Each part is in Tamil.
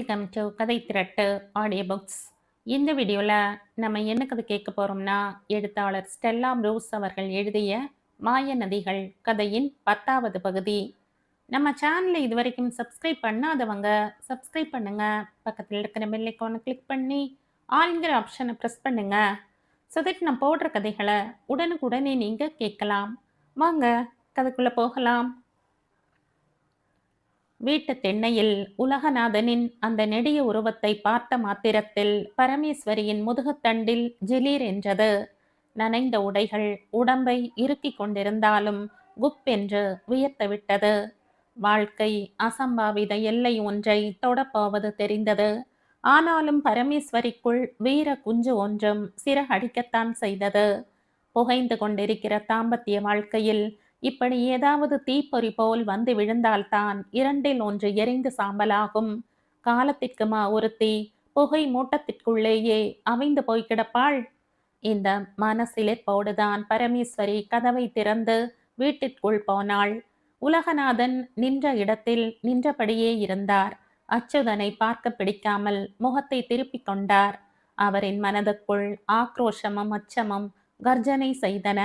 வெல்கம் டு கதை திரட்டு ஆடியோ புக்ஸ். இந்த வீடியோவில் நம்ம என்ன கதை கேட்க போகிறோம்னா, எழுத்தாளர் ஸ்டெல்லா ப்ரூஸ் அவர்கள் எழுதிய மாய நதிகள் கதையின் 10வது பகுதி. நம்ம சேனலை இது வரைக்கும் சப்ஸ்கிரைப் பண்ணாதவங்க சப்ஸ்கிரைப் பண்ணுங்க. பக்கத்தில் இருக்கிற பெல் ஐக்கானை கிளிக் பண்ணி ஆல்ங்கிற ஆப்ஷனை ப்ரெஸ் பண்ணுங்க. ஸோ தட் நான் போடுற கதைகளை உடனுக்குடனே நீங்கள் கேட்கலாம். வாங்க கதைக்குள்ளே போகலாம். வீட்டு திண்ணையில் உலகநாதனின் அந்த நெடிய உருவத்தை பார்த்த மாத்திரத்தில் பரமேஸ்வரியின் முதுகுத்தண்டில் ஜிலீர் என்றது. நனைந்த உடைகள் உடம்பை இறுக்கிக் கொண்டிருந்தாலும் குப்பென்று வியர்த்துவிட்டது. வாழ்க்கை அசம்பாவித எல்லை ஒன்றை தொடப்போவது தெரிந்தது. ஆனாலும் பரமேஸ்வரிக்குள் வீர குஞ்சு ஒன்றும் சிறகடிக்கத்தான் செய்தது. புகைந்து கொண்டிருக்கிற தாம்பத்திய வாழ்க்கையில் இப்படி ஏதாவது தீப்பொறி போல் வந்து விழுந்தால்தான் இரண்டில் ஒன்று எரிந்து சாம்பலாகும். காலத்திற்குமா ஒருத்தி புகை மூட்டத்திற்குள்ளேயே அவிந்து போய் கிடப்பாள்? இந்த மனசிலிர்ப்போடுதான் பரமேஸ்வரி கதவை திறந்து வீட்டிற்குள் போனாள். உலகநாதன் நின்ற இடத்தில் நின்றபடியே இருந்தார். அச்சுதனை பார்க்க பிடிக்காமல் முகத்தை திருப்பிக் கொண்டார். அவரின் மனதுக்குள் ஆக்ரோஷமும் அச்சமும் கர்ஜனை செய்தன.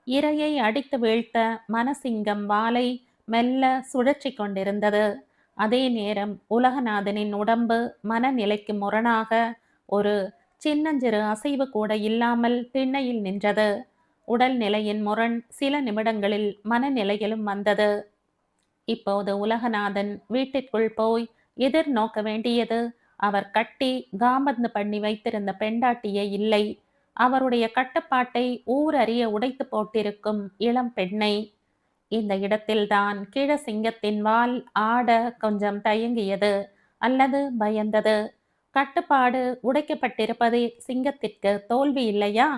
இரையை அடித்து வீழ்த்த மனசிங்கம் வாளை மெல்ல சுழற்றி கொண்டிருந்தது. அதே நேரம் உலகநாதனின் உடம்பு மனநிலைக்கு முரணாக ஒரு சின்னஞ்சிறு அசைவு கூட இல்லாமல் திண்ணையில் நின்றது. உடல் நிலையின் முரண் சில நிமிடங்களில் மனநிலையிலும் வந்தது. இப்போது உலகநாதன் வீட்டிற்குள் போய் எதிர்நோக்க வேண்டியது அவர் கட்டி காம்பந்து பண்ணி வைத்திருந்த பெண்டாட்டியே இல்லை, அவருடைய கட்டுப்பாட்டை ஊரறிய உடைத்து போட்டிருக்கும் இளம் பெண்ணை. இந்த இடத்தில்தான் சிங்கத்தின் வால் ஆட கொஞ்சம் தயங்கியது அல்லது பயந்தது. கட்டுப்பாடு உடைக்கப்பட்டிருப்பதே சிங்கத்திற்கு தோல்வி இல்லையா?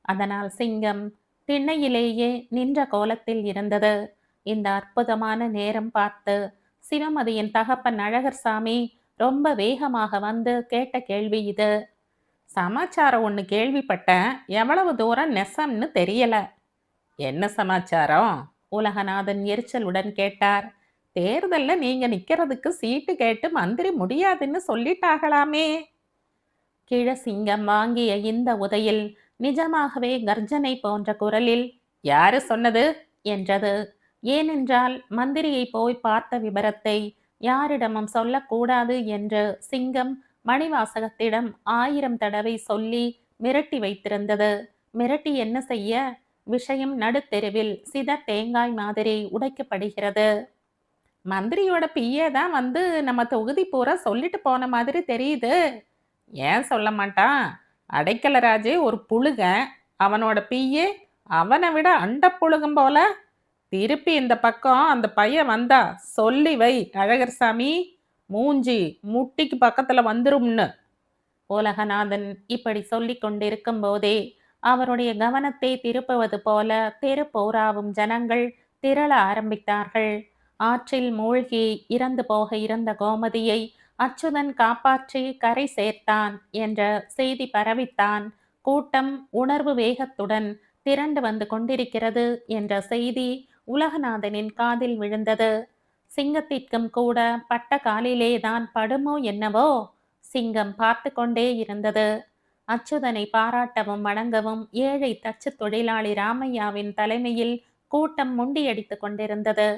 அதனால் சிங்கம் திண்ணையிலேயே நின்ற கோலத்தில் இருந்தது. இந்த அற்புதமான நேரம் பார்த்து சிவமதியின் தகப்பன் அழகர்சாமி ரொம்ப வேகமாக வந்து கேட்ட கேள்வி இது. சமாச்சாரம் ஒன்று கேள்விப்பட்டேன், எவ்வளவு தூரம் நெசம்னு தெரியல. என்ன சமாச்சாரம்? உலகநாதன் எரிச்சலுடன் கேட்டார். தேர்தல்ல நீங்க நிக்கிறதுக்கு சீட்டு கேட்டு மந்திரி முடியாதுன்னு சொல்லிட்டாகலாமே. சிங்கம் வாங்கிய இந்த உதையில் நிஜமாகவே கர்ஜனை போன்ற குரலில் யாரு சொன்னது என்றது. ஏனென்றால் மந்திரியை போய் பார்த்த விபரத்தை யாரிடமும் சொல்லக்கூடாது என்று சிங்கம் மணிவாசகத்திடம் 1000 தடவை சொல்லி மிரட்டி வைத்திருந்தது. மிரட்டி என்ன செய்ய? விஷயம் நடுத்தெருவில் சித தேங்காய் மாதிரி உடைக்கப்படுகிறது. மந்திரியோட பிஏ தான் வந்து நம்ம தொகுதி பூரா சொல்லிட்டு போன மாதிரி தெரியுது. ஏன் சொல்ல மாட்டான்? அடைக்கலராஜே ஒரு புழுக, அவனோட பிஏ அவனை விட அண்ட புழுகும் போல. திருப்பி இந்த பக்கம் அந்த பையன் வந்தா சொல்லி வை அழகர்சாமி, மூஞ்சி முட்டிக்கு பக்கத்துல வந்துரும்னு. உலகநாதன் இப்படி சொல்லி கொண்டிருக்கும் போதே அவருடைய கவனத்தை திருப்புவது போல தெரு போராவும் ஜனங்கள் திரள ஆரம்பித்தார்கள். ஆற்றில் மூழ்கி இறந்து போக இருந்த கோமதியை அச்சுதன் காப்பாற்றி கரை சேர்த்தான் என்ற செய்தி பரவித்தான். கூட்டம் உணர்வு வேகத்துடன் திரண்டு வந்து கொண்டிருக்கிறது என்ற செய்தி உலகநாதனின் காதில் விழுந்தது. சிங்கத்திற்கும் கூட பட்ட காலிலேதான் படுமோ என்னவோ. சிங்கம் பார்த்து கொண்டே இருந்தது. அச்சுதனை பாராட்டவும் வணங்கவும் ஏழை தச்சு தொழிலாளி ராமையாவின் தலைமையில் கூட்டம் முண்டியடித்து கொண்டிருந்தது.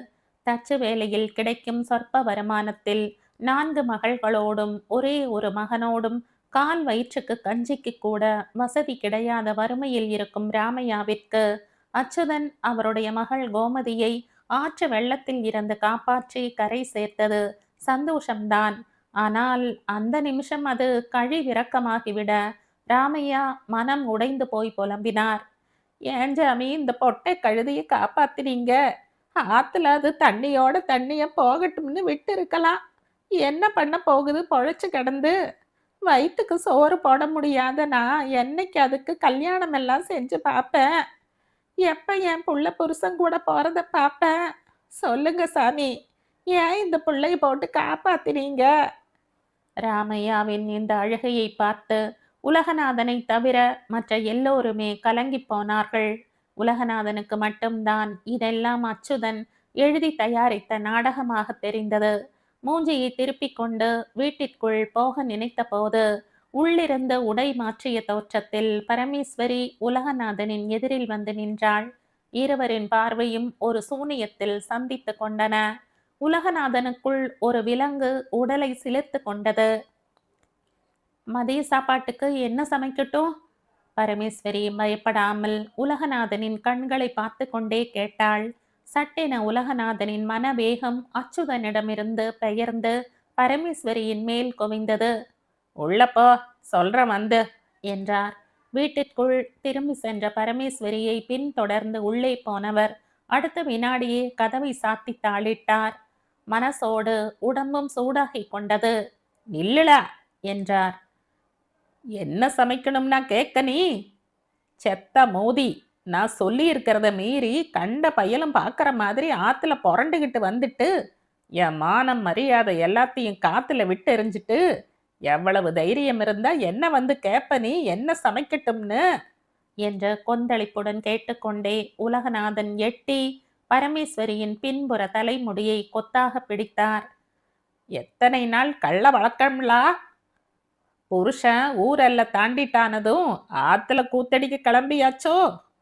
தச்சு வேலையில் கிடைக்கும் சொற்ப வருமானத்தில் 4 மகள்களோடும் ஒரே ஒரு மகனோடும் கால் வயிற்றுக்கு கஞ்சிக்கு கூட வசதி கிடையாத வறுமையில் இருக்கும் ராமையாவிற்கு அச்சுதன் அவருடைய மகள் கோமதியை ஆற்று வெள்ளத்தில் இருந்து காப்பாற்றி கரை சேர்த்தது சந்தோஷம்தான். ஆனால் அந்த நிமிஷம் அது கழிவிறக்கமாகிவிட ராமையா மனம் உடைந்து போய் புலம்பினார். ஏன் ஜாமி இந்த பொட்டை கழுதியை காப்பாத்தினீங்க? ஆத்துல அது தண்ணியோட தண்ணிய போகட்டும்னு விட்டு இருக்கலாம். என்ன பண்ண போகுது பொழைச்சு கிடந்து? வயிற்றுக்கு சோறு போட முடியாத நான் என்னைக்கு அதுக்கு கல்யாணம் எல்லாம் செஞ்சு பார்ப்பேன்? எப்ப என் புள்ள புருஷன் கூட போறத பார்ப்பேன்? சொல்லுங்க சாமி, ஏன் இந்த பிள்ளைய போட்டு காப்பாத்தினீங்க? ராமையாவின் இந்த அழுகையை பார்த்து உலகநாதனை தவிர மற்ற எல்லோருமே கலங்கி போனார்கள். உலகநாதனுக்கு மட்டும்தான் இதெல்லாம் அச்சுதன் எழுதி தயாரித்த நாடகமாக தெரிந்தது. மூஞ்சியை திருப்பிக் கொண்டு வீட்டிற்குள் போக நினைத்தபோது உள்ளிருந்த உடை மாற்றிய தோற்றத்தில் பரமேஸ்வரி உலகநாதனின் எதிரில் வந்து நின்றாள். இருவரின் பார்வையும் ஒரு சூனியத்தில் சந்தித்து கொண்டன. உலகநாதனுக்குள் ஒரு விலங்கு உடலை சிலிர்த்து கொண்டது. மதிய சாப்பாட்டுக்கு என்ன சமைக்கட்டும்? பரமேஸ்வரி பயப்படாமல் உலகநாதனின் கண்களை பார்த்து கொண்டே கேட்டாள். சட்டென உலகநாதனின் மனவேகம் அச்சுதனிடமிருந்து பெயர்ந்து பரமேஸ்வரியின் மேல் குவிந்தது. உள்ளப்போ சொல்ற வந்து என்றார். வீட்டிற்குள் திரும்பி சென்ற பரமேஸ்வரியை பின்தொடர்ந்து உள்ளே போனவர் அடுத்த வினாடியே கதவை சாத்தி தாளிட்டார். மனசோடு உடம்பும் சூடாகிக் கொண்டது. நில்லுடா என்றார். என்ன சமைக்கணும்னா கேட்க நீ? செத்த மோதி, நான் சொல்லி இருக்கிறத மீறி கண்ட பயலும் பார்க்குற மாதிரி ஆத்துல புரண்டுகிட்டு வந்துட்டு என் மானம் மரியாதை எல்லாத்தையும் காத்துல விட்டு எறிஞ்சிட்டு எவ்வளவு தைரியம் இருந்தா என்ன வந்து கேட்ப நீ என்ன சமைக்கட்டும்னு என்ற கொந்தளிப்புடன் கேட்டுக்கொண்டே உலகநாதன் எட்டி பரமேஸ்வரியின் பின்புற தலைமுடியை கொத்தாக பிடித்தார். எத்தனை நாள் கள்ள வழக்கம்லா? புருஷன் ஊரெல்ல தாண்டிட்டானதும் ஆத்துல கூத்தடிக்க கிளம்பியாச்சோ?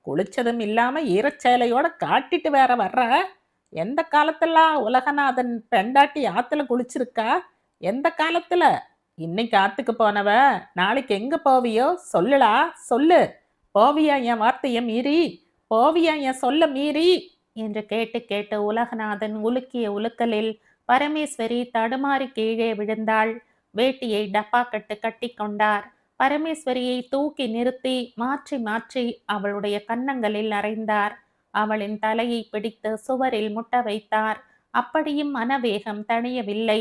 குளிச்சதும் இல்லாம ஈரச்சேலையோட காட்டிட்டு வேற வர்ற? எந்த காலத்துலாம் உலகநாதன் பெண்டாட்டி ஆத்துல குளிச்சிருக்கா? எந்த காலத்துல? இன்னைக்கு ஆத்துக்கு போனவ நாளைக்கு எங்க போவியோ? சொல்லுடா சொல்லு. போவியா என் வார்த்தைய மீறி? போவியா என் சொல்ல மீறி? என்று கேட்டு கேட்டு உலகநாதன் உலுக்கிய உலுக்கலில் பரமேஸ்வரி தடுமாறி கீழே விழுந்தாள். வேட்டியை டப்பா கட்டு கட்டி கொண்டார். பரமேஸ்வரியை தூக்கி நிறுத்தி மாற்றி மாற்றி அவளுடைய கன்னங்களில் அறைந்தார். அவளின் தலையை பிடித்து சுவரில் முட்ட வைத்தார். அப்படியும் மனவேகம் தணியவில்லை.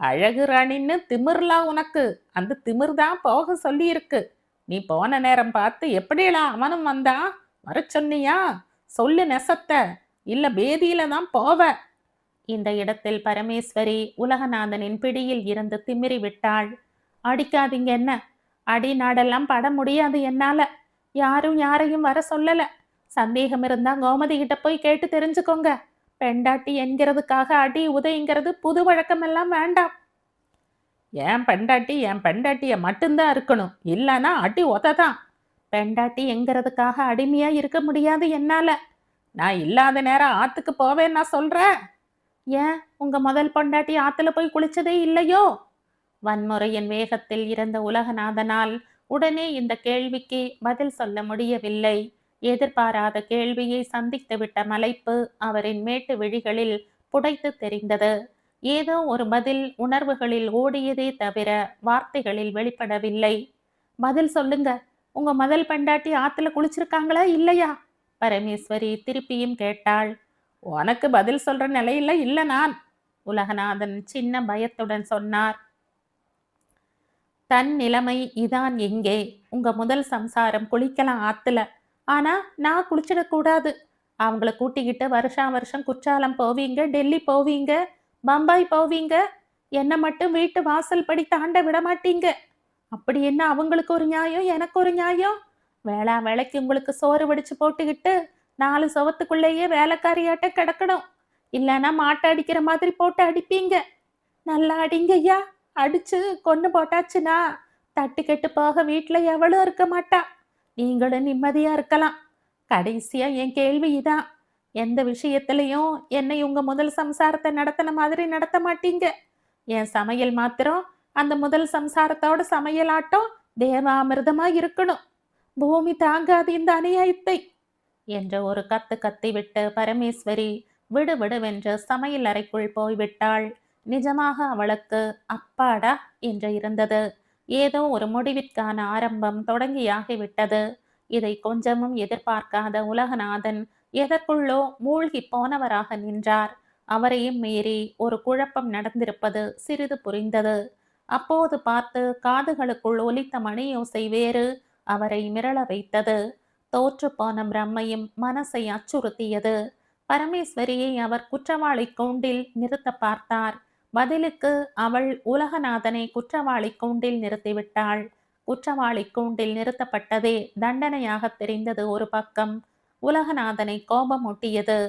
அழகு ராணின்னு திமிர்லா உனக்கு? அந்த திமிர்தான் போக சொல்லியிருக்கு. நீ போன நேரம் பார்த்து எப்படியெல்லாம் அவனும் வந்தான்? வர சொன்னியா? சொல்லு நெசத்த, இல்ல பேதியில தான் போவ. இந்த இடத்தில் பரமேஸ்வரி உலகநாதனின் பிடியில் இருந்து திமிரி விட்டாள். அடிக்காதீங்க என்ன? அடி நாடெல்லாம் பட முடியாது என்னால. யாரும் யாரையும் வர சொல்லல. சந்தேகம் இருந்தா கோமதி கிட்ட போய் கேட்டு தெரிஞ்சுக்கோங்க. பெண்டாட்டி என்கிறதுக்காக அடி உதைங்கிறது புது வழக்கமெல்லாம் வேண்டாம். என் பெண்டாட்டிய மட்டும்தான் இருக்கணும், இல்லைன்னா அடி உததான். பெண்டாட்டி என்கிறதுக்காக அடிமையா இருக்க முடியாது என்னால. நான் இல்லாத நேரம் ஆத்துக்கு போவேன் நான் சொல்றேன். ஏன் உங்க முதல் பொண்டாட்டி ஆத்துல போய் குளிச்சதே இல்லையோ? வன்முறையின் வேகத்தில் இருந்த உலகநாதனால் உடனே இந்த கேள்விக்கு பதில் சொல்ல முடியவில்லை. எதிர்பாராத கேள்வியை சந்தித்துவிட்ட மலைப்பு அவரின் மேட்டு விழிகளில் புடைத்து தெரிந்தது. ஏதோ ஒரு பதில் உணர்வுகளில் ஓடியதே தவிர வார்த்தைகளில் வெளிப்படவில்லை. பதில் சொல்லுங்க. உங்க முதல் பெண்டாட்டி ஆத்துல குளிச்சிருக்காங்களா இல்லையா? பரமேஸ்வரி திருப்பியும் கேட்டாள். உனக்கு பதில் சொல்ற நிலையில இல்ல நான். உலகநாதன் சின்ன பயத்துடன் சொன்னார். தன் நிலைமை இதான். எங்கே உங்க முதல் சம்சாரம் குளிக்கலாம் ஆத்துல, ஆனா நான் குளிச்சிடக்கூடாது. அவங்கள கூட்டிக்கிட்டு வருஷா வருஷம் குற்றாலம் போவீங்க, டெல்லி போவீங்க, பம்பாய் போவீங்க. என்ன மட்டும் வீட்டு வாசல் படி தாண்ட விட மாட்டீங்க. அப்படி என்ன அவங்களுக்கு ஒரு நியாயம், எனக்கு ஒரு நியாயம்? வேளா வேலைக்கு உங்களுக்கு சோறு வடிச்சு போட்டுக்கிட்டு 4 சுவத்துக்குள்ளேயே வேலைக்காரியாட்ட கிடக்கணும். இல்லைன்னா மாட்டை அடிக்கிற மாதிரி போட்டு அடிப்பீங்க. நல்லா அடிங்க ஐயா. அடிச்சு கொண்டு போட்டாச்சுன்னா தட்டு கெட்டு போக வீட்டுல எவளும் இருக்க மாட்டா. நீங்களும் நிம்மதியா இருக்கலாம். கடைசியா என் கேள்வி இதான். எந்த விஷயத்திலையும் என்னை உங்க முதல் சம்சாரத்தை நடத்தின மாதிரி நடத்த மாட்டீங்க. என் சமையல் மாத்திரம் அந்த முதல் சம்சாரத்தோட சமையலாட்டம் தேவாமிர்தமா இருக்கணும். பூமி தாங்காது இந்த அநியாயத்தை என்ற ஒரு கத்து கத்திவிட்டு பரமேஸ்வரி விடுவிடுவென்று சமையல் அறைக்குள் போய்விட்டாள். நிஜமாக அவளுக்கு அப்பாடா என்று இருந்தது. ஏதோ ஒரு முடிவிற்கான ஆரம்பம் தொடங்கியாகிவிட்டது. இதை கொஞ்சமும் எதிர்பார்க்காத உலகநாதன் எதற்குள்ளோ மூழ்கி போனவராக நின்றார். அவரையும் மீறி ஒரு குழப்பம் நடந்திருப்பது சிறிது புரிந்தது. அப்போது பார்த்து காதுகளுக்குள் ஒலித்த மணியோசை வேறு அவரை மிரள வைத்தது. தோற்று போன பிரம்மையும் மனசை அச்சுறுத்தியது. பரமேஸ்வரியை அவர் குற்றவாளி கூண்டில் நிறுத்த பார்த்தார். பதிலுக்கு அவள் உலகநாதனை குற்றவாளி கூண்டில் நிறுத்திவிட்டாள். குற்றவாளி கூண்டில் நிறுத்தப்பட்டதே தண்டனையாக தெரிந்தது ஒரு பக்கம். உலகநாதனை கோபமூட்டியது.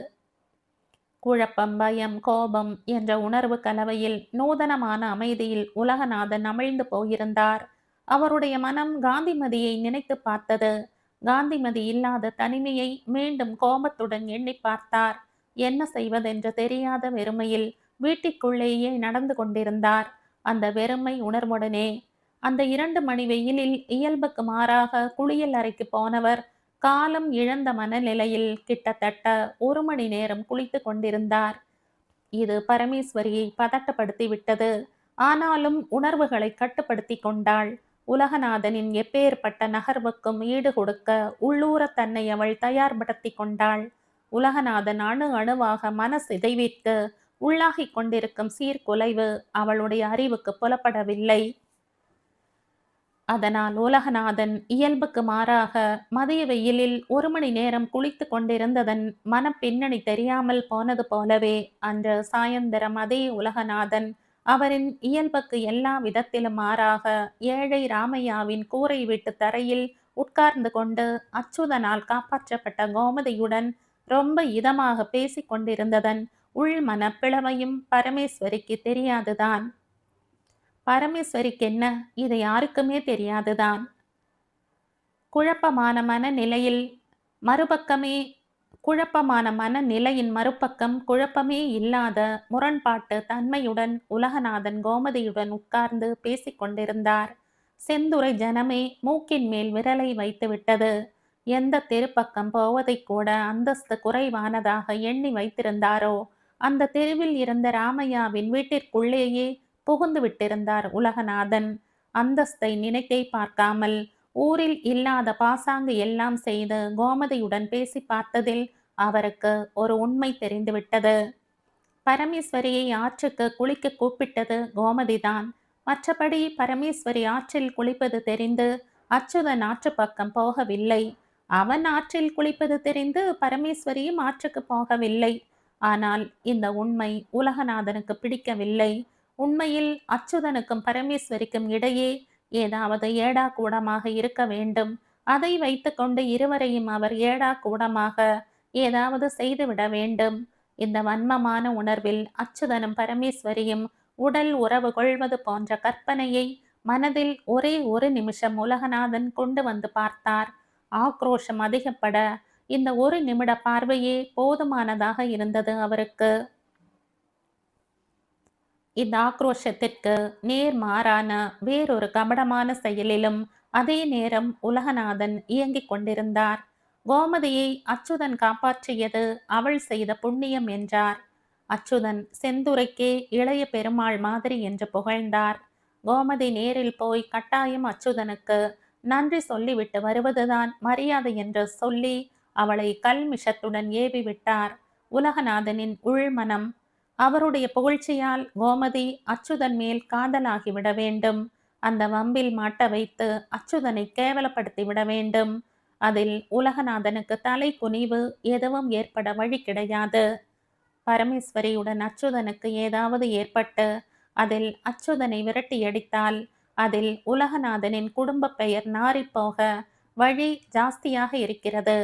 குழப்பம், பயம், கோபம் என்ற உணர்வு கலவையில் நூதனமான அமைதியில் உலகநாதன் அமிழ்ந்து போயிருந்தார். அவருடைய மனம் காந்திமதியை நினைத்து பார்த்தது. காந்திமதி இல்லாத தனிமையை மீண்டும் கோபத்துடன் எண்ணி பார்த்தார். என்ன செய்வதென்று தெரியாத வெறுமையில் வீட்டிற்குள்ளேயே நடந்து கொண்டிருந்தார். அந்த வெறுமை உணர்வுடனே அந்த 2 மணி வெயிலில் இயல்புக்கு மாறாக குளியல் அறைக்கு போனவர் காலம் இழந்த மனநிலையில் கிட்டத்தட்ட 1 மணி நேரம் குளித்து கொண்டிருந்தார். இது பரமேஸ்வரியை பதட்டப்படுத்தி விட்டது. ஆனாலும் உணர்வுகளை கட்டுப்படுத்தி கொண்டாள். உலகநாதனின் எப்பேற்பட்ட நகர்வுக்கும் ஈடு கொடுக்க உள்ளூர தன்னை அவள் தயார்படுத்தி கொண்டாள். உலகநாதன் அணு அணுவாக மனசிதைவிற்கு உள்ளாகிக் கொண்டிருக்கும் சீர்குலைவு அவளுடைய அறிவுக்கு புலப்படவில்லை. அதனால் உலகநாதன் இயல்புக்கு மாறாக மதிய வெயிலில் 1 மணி நேரம் குளித்து கொண்டிருந்ததன் மனப்பின்னணி தெரியாமல் போனது போலவே அன்று சாயந்தரம் அதே உலகநாதன் அவரின் இயல்புக்கு எல்லா விதத்திலும் மாறாக ஏழை ராமையாவின் கூரை வீட்டு தரையில் உட்கார்ந்து கொண்டு அச்சுதனால் காப்பாற்றப்பட்ட கோமதியுடன் ரொம்ப இதமாக பேசிக் கொண்டிருந்ததன் உள்மன பிளவையும் பரமேஸ்வரிக்கு தெரியாதுதான். பரமேஸ்வரிக்கு என்ன, இது யாருக்குமே தெரியாதுதான். குழப்பமான மனநிலையில் மறுபக்கமே குழப்பமான மனநிலையின் மறுபக்கம் குழப்பமே இல்லாத முரண்பாட்டு தன்மையுடன் உலகநாதன் கோமதியுடன் உட்கார்ந்து பேசிக் கொண்டிருந்தார். செந்துரை ஜனமே மூக்கின் மேல் விரலை வைத்துவிட்டது. எந்த தெருப்பக்கம் போவதை கூட அந்தஸ்து குறைவானதாக எண்ணி வைத்திருந்தாரோ அந்த தெருவில் இருந்த ராமையாவின் வீட்டிற்குள்ளேயே புகுந்து விட்டிருந்தார் உலகநாதன். அந்தஸ்தை நினைத்தே பார்க்காமல் ஊரில் இல்லாத பாசாங்கு எல்லாம் செய்து கோமதியுடன் பேசி பார்த்ததில் அவருக்கு ஒரு உண்மை தெரிந்துவிட்டது. பரமேஸ்வரியை ஆற்றுக்கு குளிக்க கூப்பிட்டது கோமதிதான். மற்றபடி பரமேஸ்வரி ஆற்றில் குளிப்பது தெரிந்து அச்சுதன் ஆற்று பக்கம் போகவில்லை. அவன் ஆற்றில் குளிப்பது தெரிந்து பரமேஸ்வரியும் ஆற்றுக்கு போகவில்லை. ஆனால் இந்த உண்மை உலகநாதனுக்கு பிடிக்கவில்லை. உண்மையில் அச்சுதனுக்கும் பரமேஸ்வரிக்கும் இடையே ஏதாவது ஏடா கூடமாக இருக்க வேண்டும். அதை வைத்துக்கொண்டு இருவரையும் அவர் ஏடா கூடமாக ஏதாவது செய்துவிட வேண்டும். இந்த வன்மமான உணர்வில் அச்சுதனும் பரமேஸ்வரியும் உடல் உறவு கொள்வது போன்ற கற்பனையை மனதில் ஒரே ஒரு நிமிஷம் உலகநாதன் கொண்டு வந்து பார்த்தார். ஆக்ரோஷம் அதிகப்பட இந்த ஒரு நிமிட பார்வையே போதுமானதாக இருந்தது அவருக்கு. இந்த ஆக்ரோஷத்திற்கு நேர்மாறான வேறொரு கபடமான செயலிலும் அதே நேரம் உலகநாதன் இயங்கிக் கொண்டிருந்தார். கோமதியை அச்சுதன் காப்பாற்றியது அவள் செய்த புண்ணியம் என்றார். அச்சுதன் செந்துரைக்கே இளைய பெருமாள் மாதிரி என்று புகழ்ந்தார். கோமதி நேரில் போய் கட்டாயம் அச்சுதனுக்கு நன்றி சொல்லிவிட்டு வருவதுதான் மரியாதை என்று சொல்லி அவளை கல்மிஷத்துடன் ஏவி விட்டார். உலகநாதனின் உள்மனம் அவருடைய புகழ்ச்சியால் கோமதி அச்சுதன் மேல் காதலாகிவிட வேண்டும். அந்த வம்பில் மாட்ட வைத்து அச்சுதனை கேவலப்படுத்தி விட வேண்டும். அதில் உலகநாதனுக்கு தலை குனிவு எதுவும் ஏற்பட வழி கிடையாது. பரமேஸ்வரியுடன் அச்சுதனுக்கு ஏதாவது ஏற்பட்டு அதில் அச்சுதனை விரட்டியடித்தால் அதில் உலகநாதனின் குடும்ப பெயர் நாறிப்போக வழி ஜாஸ்தியாக இருக்கிறது.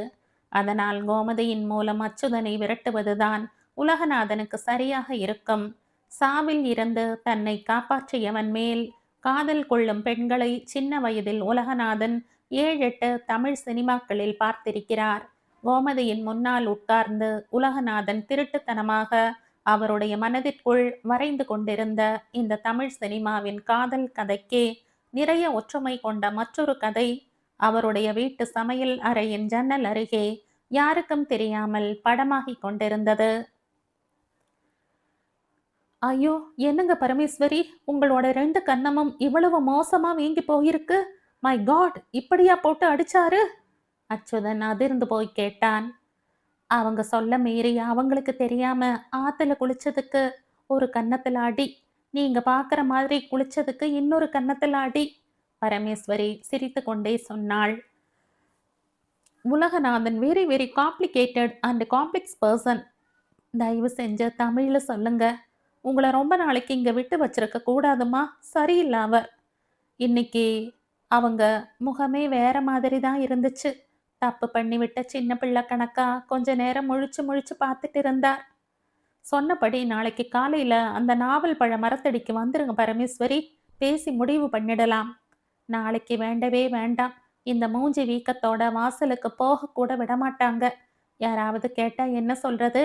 அதனால் கோமதியின் மூலம் அச்சுதனை விரட்டுவதுதான் உலகநாதனுக்கு சரியாக இருக்கும். சாவில் இருந்து தன்னை காப்பாற்றியவன் மேல் காதல் கொள்ளும் பெண்களை சின்ன வயதில் உலகநாதன் 7-8 தமிழ் சினிமாக்களில் பார்த்திருக்கிறார். கோமதியின் முன்னால் உட்கார்ந்து உலகநாதன் திருட்டுத்தனமாக அவருடைய மனதிற்குள் வரைந்து கொண்டிருந்த இந்த தமிழ் சினிமாவின் காதல் கதைக்கே நிறைய ஒற்றுமை கொண்ட மற்றொரு கதை அவருடைய வீட்டு சமையல் அறையின் ஜன்னல் அருகே யாருக்கும் தெரியாமல் படமாகிக் கொண்டிருந்தது. ஐயோ, என்னங்க பரமேஸ்வரி, உங்களோட 2 கன்னமும் இவ்வளவு மோசமா வீங்கி போயிருக்கு. மை காட், இப்படியா போட்டு அடிச்சாரு? அச்சுதன் அதிர்ந்து போய் கேட்டான். அவங்க சொல்ல மீறி அவங்களுக்கு தெரியாம ஆத்துல குளிச்சதுக்கு ஒரு கன்னத்துல அடி, நீங்க பாக்குற மாதிரி குளிச்சதுக்கு இன்னொரு கன்னத்துல அடி, பரமேஸ்வரி சிரித்து கொண்டே சொன்னாள். Ulaganathan very very complicated and complex person. தயவு செஞ்சு தமிழ்ல சொல்லுங்க. உங்களை ரொம்ப நாளைக்கு இங்க விட்டு வச்சிருக்க கூடாதுமா. சரியில்லை அவர். இன்னைக்கு அவங்க முகமே வேற மாதிரி தான் இருந்துச்சு. தப்பு பண்ணி விட்ட சின்ன பிள்ளை கணக்கா கொஞ்ச நேரம் முழிச்சு முழிச்சு பார்த்துட்டு இருந்தார். சொன்னபடி நாளைக்கு காலையில அந்த நாவல் பழ மரத்தடிக்கு வந்துருங்க பரமேஸ்வரி. பேசி முடிவு பண்ணிடலாம். நாளைக்கு வேண்டவே வேண்டாம். இந்த மூஞ்சி வீக்கத்தோட வாசலுக்கு போக கூட விடமாட்டாங்க. யாராவது கேட்டா என்ன சொல்றது?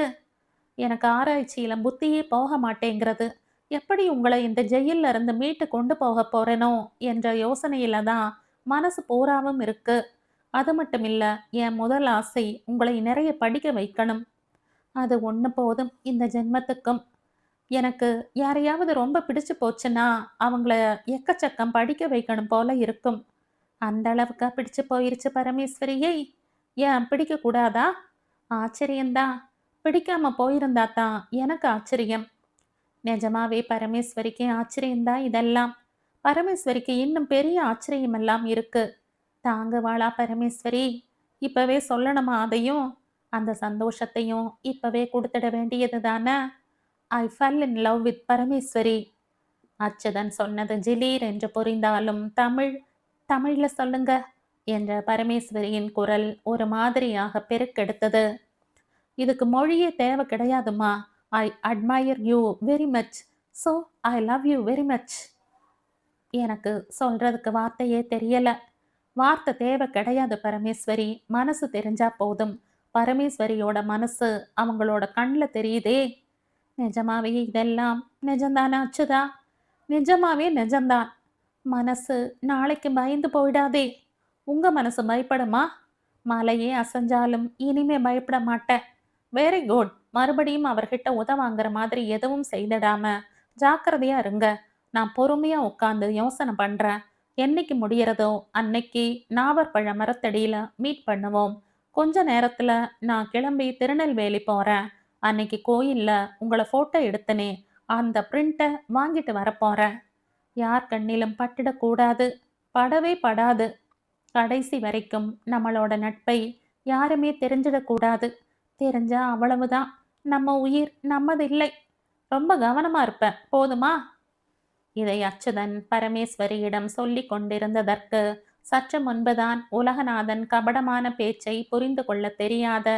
எனக்கு ஆராய்ச்சியில புத்தியே போக மாட்டேங்கிறது. எப்படி உங்கள இந்த ஜெயில்ல இருந்து மீட்டு கொண்டு போக போறேனோ என்ற யோசனையில தான் மனசு பூராவும் இருக்கு. அது மட்டும் இல்ல, என் முதல் ஆசை உங்களை நிறைய படிக்க வைக்கணும். அது ஒண்ணு போதும் இந்த ஜென்மத்துக்கும். எனக்கு யாரையாவது ரொம்ப பிடிச்சு போச்சுன்னா, அவங்கள எக்கச்சக்கம் படிக்க வைக்கணும் போல இருக்கும். அந்த அளவுக்கா பிடிச்சு போயிருச்சு பரமேஸ்வரியை? ஏன் பிடிக்கக்கூடாதா? ஆச்சரியந்தான். பிடிக்காம போயிருந்தா தான் எனக்கு ஆச்சரியம். நிஜமாவே பரமேஸ்வரிக்கு ஆச்சரியந்தான் இதெல்லாம். பரமேஸ்வரிக்கு இன்னும் பெரிய ஆச்சரியமெல்லாம் இருக்கு. தாங்குவாளா பரமேஸ்வரி? இப்பவே சொல்லணுமா அதையும்? அந்த சந்தோஷத்தையும் இப்பவே குடுத்துட வேண்டியது தானே? I fell in love with Parameswari. Achuthan சொன்னது ஜிலீர் என்று புரிந்தாலும் தமிழ்ல சொல்லுங்க என்ற பரமேஸ்வரியின் குரல் ஒரு மாதிரியாக பெருக்கெடுத்தது. இதுக்கு மொழியே தேவை கிடையாதுமா. I admire you very much. So I love you very much. எனக்கு சொல்றதுக்கு வார்த்தையே தெரியல. வார்த்தை தேவை கிடையாது பரமேஸ்வரி. மனசு தெரிஞ்சா போதும். பரமேஸ்வரியோட மனசு அவங்களோட கண்ல தெரியுதே. நிஜமாவே இதெல்லாம் நிஜம்தானா அச்சுதா? நிஜமாவே நிஜம்தான். மனசு நாளைக்கு பயந்து போயிடாதே. உங்க மனசு பயப்படுமா? மலையே அசைஞ்சாலும் இனிமே பயப்பட மாட்டேன். Very good. மறுபடியும் அவர்கிட்ட வாங்குற மாதிரி எதுவும் செய்திடாம ஜாக்கிரதையா இருங்க. நான் பொறுமையா உட்காந்து யோசனை பண்றேன். என்னைக்கு முடியறதோ அன்னைக்கு நாவற்பழ மரத்தடியில மீட் பண்ணுவோம். கொஞ்ச நேரத்துல நான் கிளம்பி திருநெல்வேலி போறேன். அன்னைக்கு கோயில்ல உங்களை போட்டோ எடுத்தனே, அந்த பிரிண்ட்டை வாங்கிட்டு வரப்போறேன். யார் கண்ணிலும் பட்டுடக்கூடாது. படவே படாது. கடைசி வரைக்கும் நம்மளோட நட்பை யாருமே தெரிஞ்சிடக்கூடாது. தெரிஞ்சா அவ்வளவுதான். நம்ம உயிர் நம்மதில்லை. ரொம்ப கவனமா இருப்பேன். போதுமா? இதை அச்சுதன் பரமேஸ்வரியிடம் சொல்லிக் கொண்டிருந்ததற்கு சற்று முன்புதான் உலகநாதன் கபடமான பேச்சை புரிந்து கொள்ள தெரியாத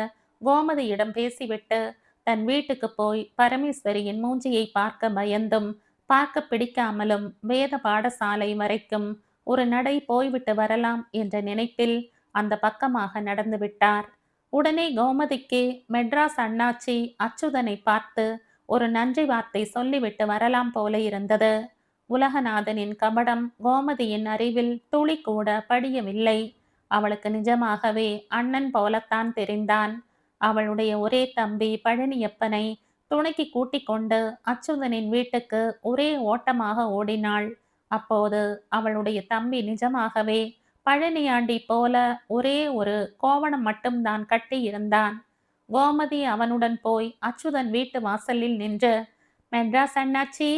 கோமதியிடம் பேசிவிட்டு தன் வீட்டுக்கு போய் பரமேஸ்வரியின் மூஞ்சியை பார்க்க பயந்தும் பார்க்க பிடிக்காமலும் வேத பாடசாலை வரைக்கும் ஒரு நடை போய்விட்டு வரலாம் என்ற நினைப்பில் அந்த பக்கமாக நடந்து விட்டார். உடனே கோமதிக்கு மெட்ராஸ் அண்ணாச்சி அச்சுதனை பார்த்து ஒரு நன்றி வார்த்தை சொல்லிவிட்டு வரலாம் போல இருந்தது. உலகநாதனின் கபடம் கோமதியின் அறிவில் துளி கூட படியவில்லை. அவளுக்கு நிஜமாகவே அண்ணன் போலத்தான் தெரிந்தான். அவளுடைய ஒரே தம்பி பழனியப்பனை துணைக்கு கூட்டிக் கொண்டு அச்சுதனின் வீட்டுக்கு ஒரே ஓட்டமாக ஓடினாள். அப்போது அவளுடைய தம்பி நிஜமாகவே பழனியாண்டி போல ஒரே ஒரு கோவணம் மட்டும்தான் கட்டி இருந்தான். கோமதி அவனுடன் போய் அச்சுதன் வீட்டு வாசலில் நின்று மெட்ராஸ் அண்ணாச்சி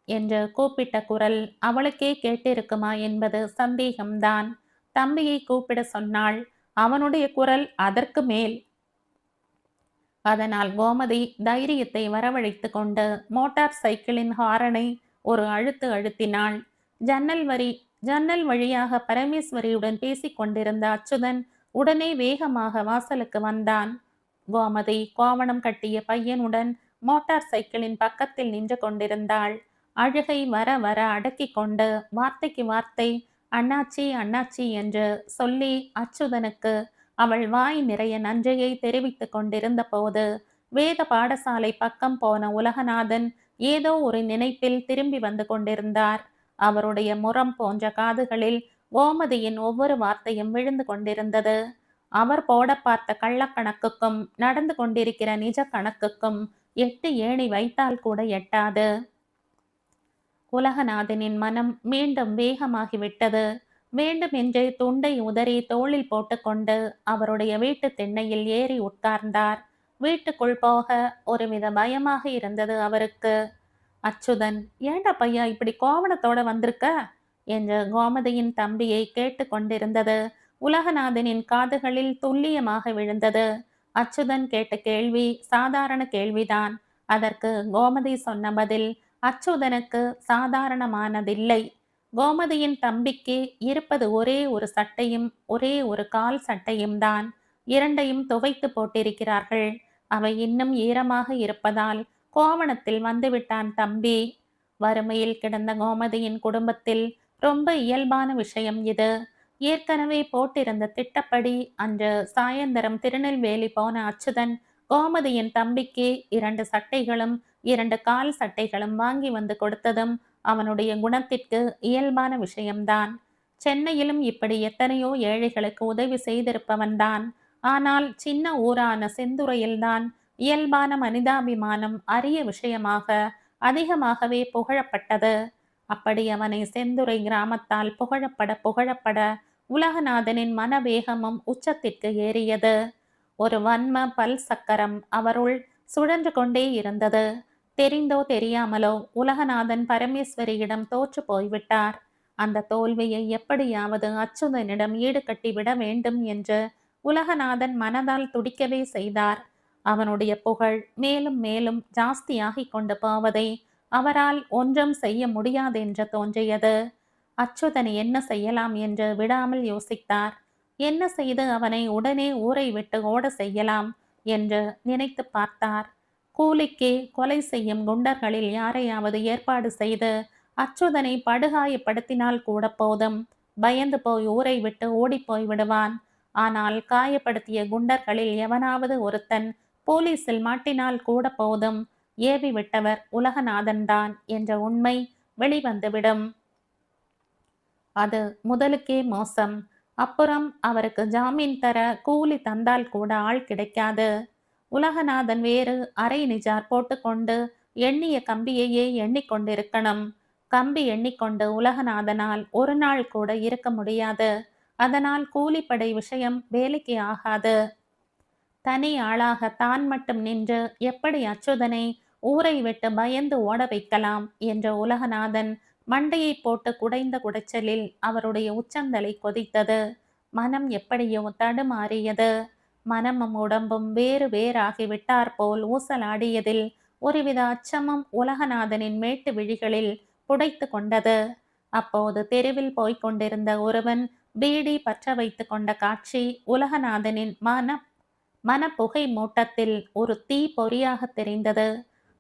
என்று கூப்பிட்ட குரல் அவளுக்கே கேட்டிருக்குமா என்பது சந்தேகம்தான். தம்பியை கூப்பிட சொன்னாள். அவனுடைய குரல் அதற்கு மேல். அதனால் கோமதி தைரியத்தை வரவழைத்து கொண்டு மோட்டார் சைக்கிளின் ஹாரனை ஒரு அழுத்து அழுத்தினாள். ஜன்னல் வழியாக பரமேஸ்வரியுடன் பேசிக் கொண்டிருந்த அச்சுதன் உடனே வேகமாக வாசலுக்கு வந்தான். கோமதி கோவணம் கட்டிய பையனுடன் மோட்டார் சைக்கிளின் பக்கத்தில் நின்று கொண்டிருந்தாள். அழுகை வர வர அடக்கி கொண்டு வார்த்தைக்கு வார்த்தை அண்ணாச்சி அண்ணாச்சி என்று சொல்லி அச்சுதனுக்கு அவள் வாய் நிறைய நன்றியை தெரிவித்துக் கொண்டிருந்த போது வேத பாடசாலை பக்கம் போன உலகநாதன் ஏதோ ஒரு நினைப்பில் திரும்பி வந்து கொண்டிருந்தார். அவருடைய முரம் போன்ற காதுகளில் கோமதியின் ஒவ்வொரு வார்த்தையும் விழுந்து கொண்டிருந்தது. அவர் போட பார்த்த கள்ளக்கணக்குக்கும் நடந்து கொண்டிருக்கிற நிஜ கணக்குக்கும் 8 ஏணி வைத்தால் கூட எட்டாது. உலகநாதனின் மனம் மீண்டும் வேகமாகிவிட்டது. வேண்டுமென்றே துண்டை உதறி தோளில் போட்டுக்கொண்டு அவருடைய வீட்டு திண்ணையில் ஏறி உட்கார்ந்தார். வீட்டுக்குள் போக ஒருவித பயமாக இருந்தது அவருக்கு. அச்சுதன், ஏண்டா பையா இப்படி கோவணத்தோட வந்திருக்க என்று கோமதியின் தம்பியை கேட்டு கொண்டிருந்தது உலகநாதனின் காதுகளில் துல்லியமாக விழுந்தது. அச்சுதன் கேட்ட கேள்வி சாதாரண கேள்விதான். அதற்கு கோமதி சொன்ன பதில் அச்சுதனுக்கு சாதாரணமானதில்லை. கோமதியின் தம்பிக்கு இருப்பது ஒரே ஒரு சட்டையும் ஒரே ஒரு கால் சட்டையும் தான். இரண்டையும் துவைத்து போட்டிருக்கிறார்கள். அவை இன்னும் ஈரமாக இருப்பதால் கோவணத்தில் வந்துவிட்டான் தம்பி. வறுமையில் கிடந்த கோமதியின் குடும்பத்தில் ரொம்ப இயல்பான விஷயம் இது. ஏற்கனவே போட்டிருந்த திட்டப்படி அன்று சாயந்தரம் திருநெல்வேலி போன அச்சுதன் கோமதியின் தம்பிக்கு 2 சட்டைகளும் 2 கால் சட்டைகளும் வாங்கி வந்து கொடுத்ததும் அவனுடைய குணத்திற்கு இயல்பான விஷயம்தான். சென்னையிலும் இப்படி எத்தனையோ ஏழைகளுக்கு உதவி செய்திருப்பவன்தான். ஆனால் சின்ன ஊரான செந்துறையில்தான் இயல்பான மனிதாபிமானம் அரிய விஷயமாக அதிகமாகவே புகழப்பட்டது. அப்படி அவனை செந்துறை கிராமத்தால் புகழப்பட புகழப்பட உலகநாதனின் மனவேகமும் உச்சத்திற்கு ஏறியது. ஒரு வன்ம பல் சக்கரம் அவருள் சுழன்று கொண்டே இருந்தது. தெரிந்தோ தெரியாமலோ உலகநாதன் பரமேஸ்வரியிடம் தோற்று போய்விட்டார். அந்த தோல்வியை எப்படியாவது அச்சுதனிடம் ஈடுகட்டி விட வேண்டும் என்று உலகநாதன் மனதால் துடிக்கவே செய்தார். அவனுடைய புகழ் மேலும் மேலும் ஜாஸ்தியாகிக் கொண்டு போவதை அவரால் ஒன்றும் செய்ய முடியாதென்று தோன்றியது. அச்சுதனை என்ன செய்யலாம் என்று விடாமல் யோசித்தார். என்ன செய்து அவனை உடனே ஊரை விட்டு ஓட செய்யலாம் என்று நினைத்து பார்த்தார். கூலிக்கு கொலை செய்யும் குண்டர்களில் யாரையாவது ஏற்பாடு செய்து அச்சுதனை படுகாயப்படுத்தினால் கூட போதும். பயந்து போய் ஊரை விட்டு ஓடிப்போய் விடுவான். ஆனால் காயப்படுத்திய குண்டர்களில் எவனாவது ஒருத்தன் போலீஸில் மாட்டினால் கூட போதும். ஏவி விட்டவர் உலகநாதன்தான் என்ற உண்மை வெளிவந்துவிடும். அது முதலுக்கே மோசம். அப்புறம் அவருக்கு ஜாமீன் தர கூலி தந்தால் கூட ஆள் கிடைக்காது. உலகநாதன் வேறு அரை நிஜார் போட்டுக்கொண்டு எண்ணிய கம்பியையே எண்ணிக்கொண்டிருக்கணும். கம்பி எண்ணிக்கொண்டு உலகநாதனால் ஒரு நாள் கூட இருக்க முடியாது. அதனால் கூலிப்படை விஷயம் வேலைக்கு ஆகாது. தனி ஆளாக தான் மட்டும் நின்று எப்படி அச்சுதனை ஊரை விட்டு பயந்து ஓட வைக்கலாம் என்ற உலகநாதன் மண்டையை போட்டு குடைந்த குடைச்சலில் அவருடைய உச்சந்தலை கொதித்தது. மனம் எப்படியோ தடுமாறியது. மனமும் உடம்பும் வேறு வேறாகி விட்டாற்போல் ஊசலாடியதில் ஒருவித அச்சமும் உலகநாதனின் மேட்டு விழிகளில் புடைத்து கொண்டது. அப்போது தெருவில் போய்க் கொண்டிருந்த ஒருவன் பீடி பற்ற வைத்து கொண்ட காட்சி உலகநாதனின் மனப்புகை மூட்டத்தில் ஒரு தீ பொறியாக தெரிந்தது.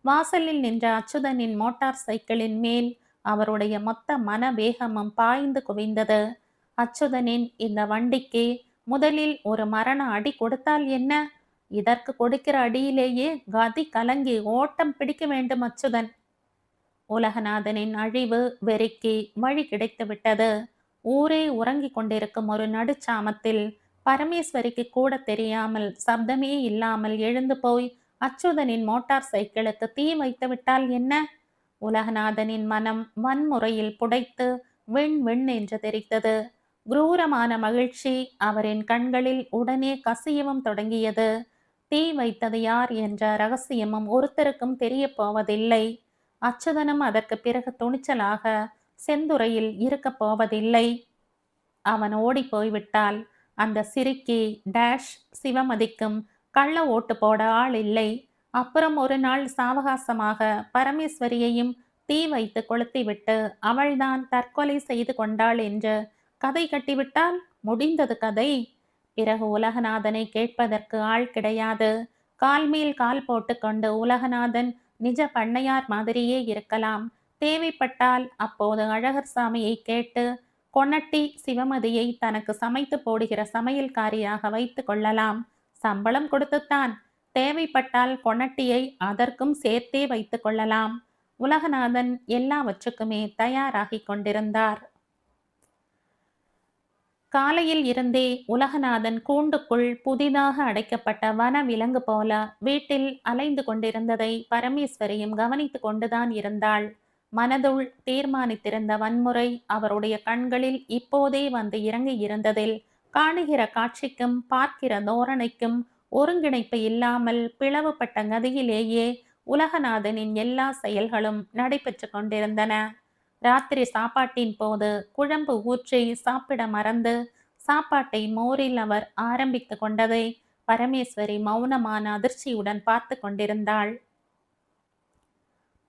வாசலில் நின்ற அச்சுதனின் மோட்டார் சைக்கிளின் மேல் அவருடைய மொத்த மன வேகமும் பாய்ந்து குவிந்தது. அச்சுதனின் இந்த வண்டிக்கு முதலில் ஒரு மரண அடி கொடுத்தால் என்ன? இதற்கு கொடுக்கிற அடியிலேயே கதி கலங்கி ஓட்டம் பிடிக்க வேண்டும் அச்சுதன். உலகநாதனின் அழிவு வெறிக்கு வழி கிடைத்து விட்டது. ஊரே உறங்கிக் கொண்டிருக்கும் ஒரு நடுச்சாமத்தில் பரமேஸ்வரிக்கு கூட தெரியாமல் சப்தமே இல்லாமல் எழுந்து போய் அச்சுதனின் மோட்டார் சைக்கிளுக்கு தீ வைத்து விட்டால் என்ன? உலகநாதனின் மனம் வன்முறையில் புடைத்து விண் விண் என்று தெரித்தது. குரூரமான மகிழ்ச்சி அவரின் கண்களில் உடனே கசியவும் தொடங்கியது. தீ வைத்தது யார் என்ற ரகசியமும் ஒருத்தருக்கும் தெரிய போவதில்லை. அச்சுதனும் அதற்கு பிறகு துணிச்சலாக செந்துறையில் இருக்க போவதில்லை. அவன் ஓடி போய்விட்டால் அந்த சிறுக்கி டேஷ் சிவமதிக்கும் கள்ள ஓட்டு போட ஆள் இல்லை. அப்புறம் ஒரு நாள் சாவகாசமாக பரமேஸ்வரியையும் தீ வைத்து கொளுத்திவிட்டு அவள்தான் தற்கொலை செய்து கொண்டாள் என்று கதை கட்டிவிட்டால் முடிந்தது கதை. பிறகு உலகநாதனை கேட்பதற்கு ஆள் கிடையாது. கால் மேல் கால் போட்டுக்கொண்டு உலகநாதன் நிஜ பண்ணையார் மாதிரியே இருக்கலாம். தேவைப்பட்டால் அப்போது அழகர் சாமியை கேட்டு கொன்னட்டி சிவமதியை தனக்கு சமைத்து போடுகிற சமையல்காரியாக வைத்து கொள்ளலாம். சம்பளம் கொடுத்துத்தான். தேவைப்பட்டால் கொன்னட்டியை அதற்கும் சேர்த்தே வைத்து கொள்ளலாம். உலகநாதன் எல்லாவற்றுக்குமே தயாராகி கொண்டிருந்தார். காலையில் இருந்தே உலகநாதன் கூண்டுக்குள் புதிதாக அடைக்கப்பட்ட வன விலங்கு போல வீட்டில் அலைந்து கொண்டிருந்ததை பரமேஸ்வரியும் கவனித்து கொண்டுதான் இருந்தாள். மனதுள் தீர்மானித்திருந்த வன்முறை அவருடைய கண்களில் இப்போதே வந்து இறங்கி இருந்ததில் காணுகிற காட்சிக்கும் பார்க்கிற தோரணைக்கும் ஒருங்கிணைப்பு இல்லாமல் பிளவுபட்ட கதியிலேயே உலகநாதனின் எல்லா செயல்களும் நடைபெற்று கொண்டிருந்தன. ராத்திரி சாப்பாட்டின் போது குழம்பு ஊற்றி சாப்பிட மறந்து சாப்பாட்டை மோரில் அவர் ஆரம்பித்து கொண்டதை பரமேஸ்வரி மௌனமான அதிர்ச்சியுடன் பார்த்து கொண்டிருந்தாள்.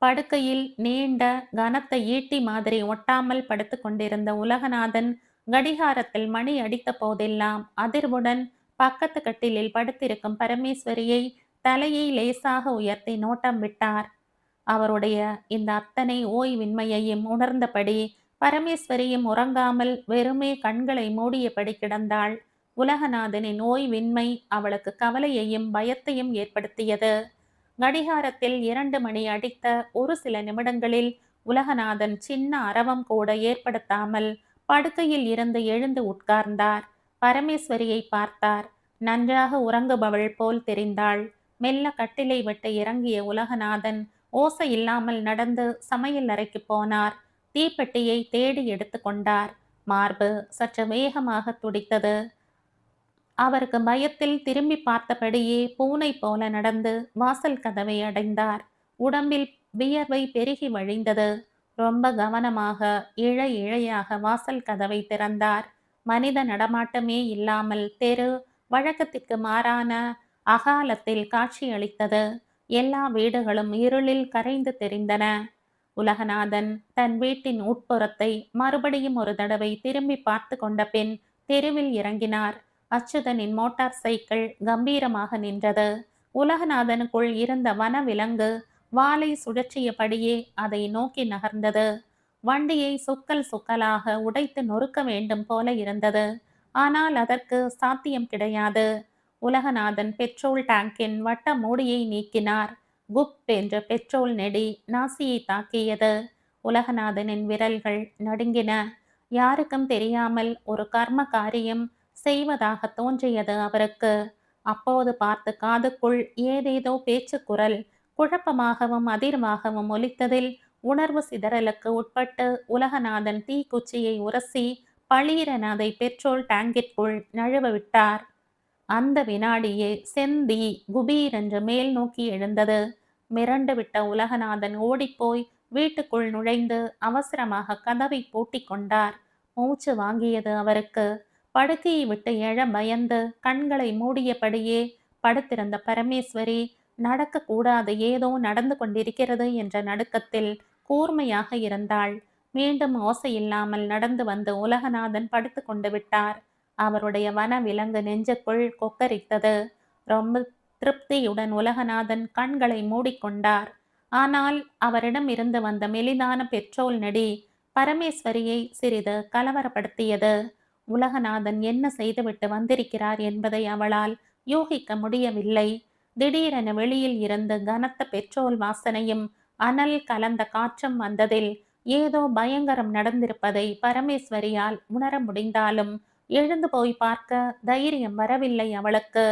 படுக்கையில் நீண்ட கனத்த ஈட்டி மாதிரி ஒட்டாமல் படுத்து கொண்டிருந்த உலகநாதன் கடிகாரத்தில் மணி அடித்த போதெல்லாம் அதிர்வுடன் பக்கத்து கட்டிலில் படுத்திருக்கும் பரமேஸ்வரியை தலையை லேசாக உயர்த்தி நோட்டம் விட்டார். அவருடைய இந்த அத்தனை ஓய்வின்மையையும் உணர்ந்தபடி பரமேஸ்வரியும் உறங்காமல் வெறுமே கண்களை மூடியபடி கிடந்தாள். உலகநாதனின் ஓய்வின்மை அவளுக்கு கவலையையும் பயத்தையும் ஏற்படுத்தியது. கடிகாரத்தில் 2 மணி அடித்த ஒரு சில நிமிடங்களில் உலகநாதன் சின்ன அரவம் கூட ஏற்படுத்தாமல் படுக்கையில் இருந்து எழுந்து உட்கார்ந்தார். பரமேஸ்வரியை பார்த்தார். நன்றாக உறங்குபவள் போல் தெரிந்தாள். மெல்ல கட்டிலை விட்டு இறங்கிய உலகநாதன் ஓசை இல்லாமல் நடந்து சமையல் அறைக்கு போனார். தீப்பெட்டியை தேடி எடுத்து கொண்டார். மார்பு சற்று வேகமாக துடித்தது. அவருக்கு பயத்தில் திரும்பி பார்த்தபடியே பூனை போல நடந்து வாசல் கதவை அடைந்தார். உடம்பில் வியர்வை பெருகி வழிந்தது. ரொம்ப கவனமாக இழை இழையாக வாசல் கதவை திறந்தார். மனித நடமாட்டமே இல்லாமல் தெரு வழக்கத்திற்கு மாறான அகாலத்தில் காட்சியளித்தது. எல்லா வீடுகளும் இருளில் கரைந்து தெரிந்தன. உலகநாதன் தன் வீட்டின் உட்புறத்தை மறுபடியும் ஒரு தடவை திரும்பி பார்த்து கொண்ட பின் தெருவில் இறங்கினார். அச்சுதனின் மோட்டார் சைக்கிள் கம்பீரமாக நின்றது. உலகநாதனுக்குள் இருந்த வனவிலங்கு வாளை சுழற்றியபடியே அதை நோக்கி நகர்ந்தது. வண்டியை சுக்கல் சுக்கலாக உடைத்து நொறுக்க வேண்டும் போல இருந்தது. ஆனால் அதற்கு சாத்தியம் கிடையாது. உலகநாதன் பெட்ரோல் டேங்கின் வட்ட மூடியை நீக்கினார். குப் என்ற பெட்ரோல் நெடி நாசியை தாக்கியது. உலகநாதனின் விரல்கள் நடுங்கின. யாருக்கும் தெரியாமல் ஒரு கர்ம காரியம் செய்வதாக தோன்றியது அவருக்கு. அப்போது பார்த்து காதுக்குள் ஏதேதோ பேச்சுக்குரல் குழப்பமாகவும் அதிர்வாகவும் ஒலித்ததில் உணர்வு சிதறலுக்கு உட்பட்டு உலகநாதன் தீக்குச்சியை உரசி பளீரென அதை பெட்ரோல் டேங்கிற்குள் நழுவ விட்டார். அந்த வினாடியே செந்தீ குபீரென்று மேல் நோக்கி எழுந்தது. மிரண்டு விட்ட உலகநாதன் ஓடிப்போய் வீட்டுக்குள் நுழைந்து அவசரமாக கதவை பூட்டி கொண்டார். மூச்சு வாங்கியது அவருக்கு. படுக்கையை விட்டு எழ பயந்து கண்களை மூடியபடியே படுத்திருந்த பரமேஸ்வரி நடக்கக்கூடாது ஏதோ நடந்து கொண்டிருக்கிறது என்ற நடுக்கத்தில் கூர்மையாக இருந்தாள். மீண்டும் ஓசையில்லாமல் நடந்து வந்து உலகநாதன் படுத்து கொண்டு விட்டார். அவருடைய வன விலங்கு நெஞ்சுக்குள் கொக்கரித்தது. ரொம்ப திருப்தியுடன் உலகநாதன் கண்களை மூடிக்கொண்டார். ஆனால் அவரிடம் இருந்து வந்த மெலிதான பெட்ரோல் நெடி பரமேஸ்வரியை சிறிது கலவரப்படுத்தியது. உலகநாதன் என்ன செய்துவிட்டு வந்திருக்கிறார் என்பதை அவளால் யூகிக்க முடியவில்லை. திடீரென வெளியில் இருந்து கனத்த பெட்ரோல் வாசனையும் அனல் கலந்த காற்றும் வந்ததில் ஏதோ பயங்கரம் நடந்திருப்பதை பரமேஸ்வரியால் உணர முடிந்தாலும் எழுந்து போய் பார்க்க தைரியம் வரவில்லை அவளுக்கு.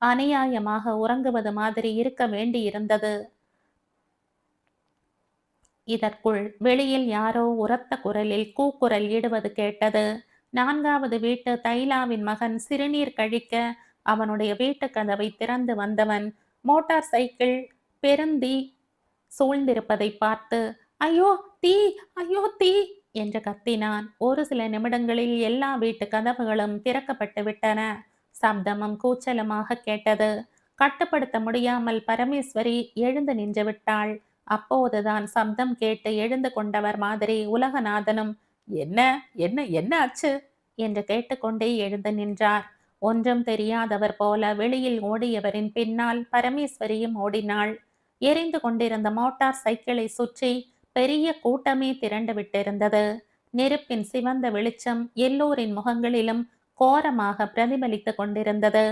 அநியாயமாக உறங்குவது மாதிரி இருக்க வேண்டியிருந்தது. இதற்குள் வெளியில் யாரோ உரத்த குரலில் கூக்குரல் இடுவது கேட்டது. 4வது வீட்டு தைலாவின் மகன் சிறுநீர் கழிக்க அவனுடைய வீட்டு கதவை திறந்து வந்தவன் மோட்டார் சைக்கிள் பெருந்தீ சூழ்ந்திருப்பதை பார்த்து ஐயோ தீ, ஐயோ தீ என்று கத்தினான். ஒரு சில நிமிடங்களில் எல்லா வீட்டு கதவுகளும் திறக்கப்பட்டு விட்டன. சப்தமும் கூச்சலுமாக கேட்டது. கட்டுப்படுத்த முடியாமல் பரமேஸ்வரி எழுந்து நின்று விட்டாள். அப்போதுதான் சப்தம் கேட்டு எழுந்து கொண்டவர் மாதிரி உலகநாதனும் என்ன என்ன என்ன ஆச்சு என்று கேட்டுக்கொண்டே எழுந்து நின்றார். ஒன்றும் தெரியாதவர் போல வெளியில் ஓடியவரின் பின்னால் பரமேஸ்வரியும் ஓடினாள். எரிந்து கொண்டிருந்த மோட்டார் சைக்கிளை சுற்றி பெரிய கூட்டமே திரண்டு விட்டிருந்தது. நெருப்பின் சிவந்த வெளிச்சம் எல்லோரின் முகங்களிலும் கோரமாக பிரதிபலித்து கொண்டிருந்தது.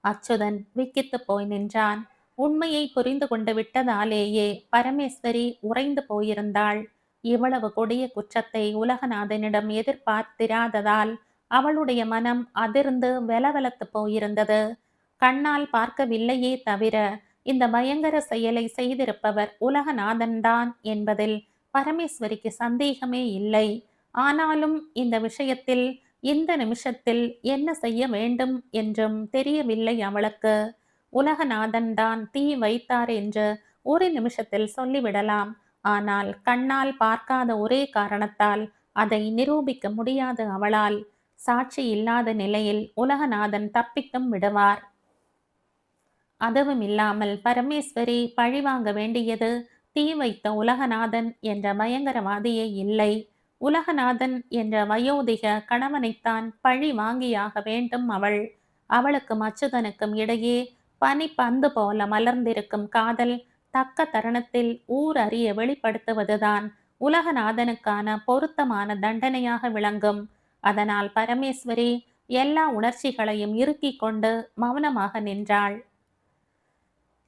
அச்சுதன் விக்கித்து போய் நின்றான். உண்மையை புரிந்து கொண்டு விட்டதாலேயே பரமேஸ்வரி உறைந்து போயிருந்தாள். இவ்வளவு கொடிய குற்றத்தை உலகநாதனிடம் எதிர்பார்த்திராததால் அவளுடைய மனம் அதிர்ந்து வெலவெலத்து போயிருந்தது. கண்ணால் பார்க்கவில்லையே தவிர இந்த பயங்கர செயலை செய்திருப்பவர் உலகநாதன்தான் என்பதில் பரமேஸ்வரிக்கு சந்தேகமே இல்லை. ஆனாலும் இந்த விஷயத்தில் இந்த நிமிஷத்தில் என்ன செய்ய வேண்டும் என்றும் தெரியவில்லை அவளுக்கு. உலகநாதன் தான் தீ வைத்தார் என்று ஒரு நிமிஷத்தில் சொல்லிவிடலாம். ஆனால் கண்ணால் பார்க்காத ஒரே காரணத்தால் அதை நிரூபிக்க முடியாது அவளால். சாட்சி இல்லாத நிலையில் உலகநாதன் தப்பித்தும் விடுவார். அதுவும் இல்லாமல் பரமேஸ்வரி பழிவாங்க வேண்டியது தீ வைத்த உலகநாதன் என்ற பயங்கரவாதியை இல்லை, உலகநாதன் என்ற வயோதிக கணவனைத்தான் பழி வாங்கியாக வேண்டும் அவள். அவளுக்கும் அச்சுதனுக்கும் இடையே பனி பந்து போல மலர்ந்திருக்கும் காதல் தக்க தருணத்தில் ஊர் அறிய வெளிப்படுத்துவதுதான் உலகநாதனுக்கான பொருத்தமான தண்டனையாக விளங்கும். அதனால் பரமேஸ்வரி எல்லா உணர்ச்சிகளையும் இறுக்கிக் கொண்டு மௌனமாக நின்றாள்.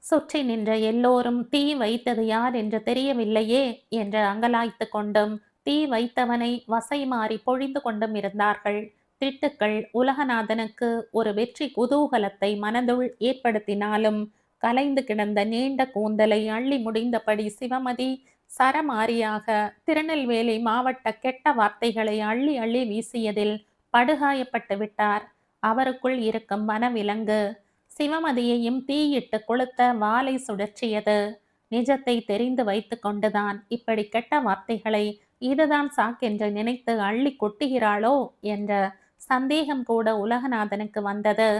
சுற்றி நின்ற எல்லோரும் தீ வைத்தது யார் என்று தெரியவில்லையே என்று அங்கலாய்த்து கொண்டும் தீ வைத்தவனை வசை மாறி பொழிந்து கொண்டும் இருந்தார்கள். திட்டுக்கள் உலகநாதனுக்கு ஒரு வெற்றி குதூகலத்தை மனதுள் ஏற்படுத்தினாலும் கலைந்து கிடந்த நீண்ட கூந்தலை அள்ளி முடிந்தபடி சிவமதி சரமாரியாக திருநெல்வேலி மாவட்ட கெட்ட வார்த்தைகளை அள்ளி அள்ளி வீசியதில் படுகாயப்பட்டு விட்டார். அவருக்குள் இருக்கும் மனவிலங்கு சிவமதியையும் தீயிட்டு கொளுத்த வாளை சுழற்றியது. நிஜத்தை தெரிந்து வைத்து கொண்டுதான் இப்படி கெட்ட வார்த்தைகளை இதுதான் சாக்கென்று நினைத்து அள்ளி கொட்டுகிறாளோ என்ற சந்தேகம் கூட உலகநாதனுக்கு வந்தது.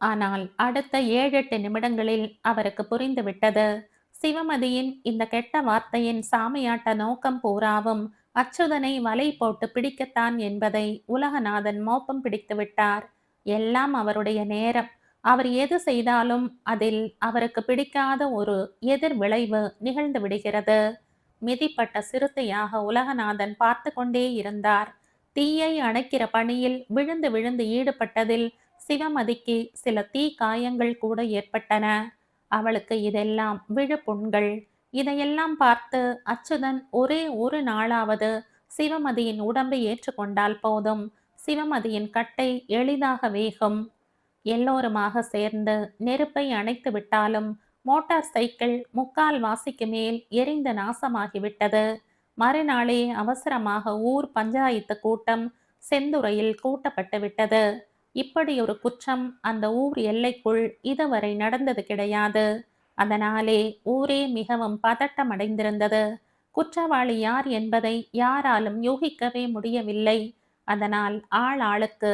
ஆனால் அடுத்த 7-8 நிமிடங்களில் அவருக்கு புரிந்துவிட்டது. சிவமதியின் இந்த கெட்ட வார்த்தையின் சாமியாட்ட நோக்கம் பூராவும் அச்சுதனை வலை போட்டு பிடிக்கத்தான் என்பதை உலகநாதன் மோப்பம் பிடித்து விட்டார். எல்லாம் அவருடைய நேரம். அவர் எது செய்தாலும் அதில் அவருக்கு பிடிக்காத ஒரு எதிர் விளைவு நிகழ்ந்து விடுகிறது. மிதிப்பட்ட சிறுத்தையாக உலகநாதன் பார்த்து கொண்டே இருந்தார். தீயை அணைக்கிற பணியில் விழுந்து விழுந்து ஈடுபட்டதில் சிவமதிக்கு சில தீ காயங்கள் கூட ஏற்பட்டன. அவளுக்கு இதெல்லாம் விழுப்புண்கள். இதையெல்லாம் பார்த்து அச்சுதன் ஒரே ஒரு நாளாவது சிவமதியின் உடம்பை ஏற்றுக்கொண்டால் போதும், சிவமதியின் கட்டை எளிதாக வேகும். எல்லோருமாக சேர்ந்து நெருப்பை அணைத்து விட்டாலும் மோட்டார் சைக்கிள் 3/4 வாசிக்கு மேல் எரிந்து நாசமாகிவிட்டது. மறுநாளே அவசரமாக ஊர் பஞ்சாயத்து கூட்டம் செந்துறையில் கூட்டப்பட்டு விட்டது. இப்படி ஒரு குற்றம் அந்த ஊர் எல்லைக்குள் இதுவரை நடந்தது கிடையாது. அதனாலே ஊரே மிகவும் பதட்டமடைந்திருந்தது. குற்றவாளி யார் என்பதை யாராலும் யூகிக்கவே முடியவில்லை. அதனால் ஆள் ஆளுக்கு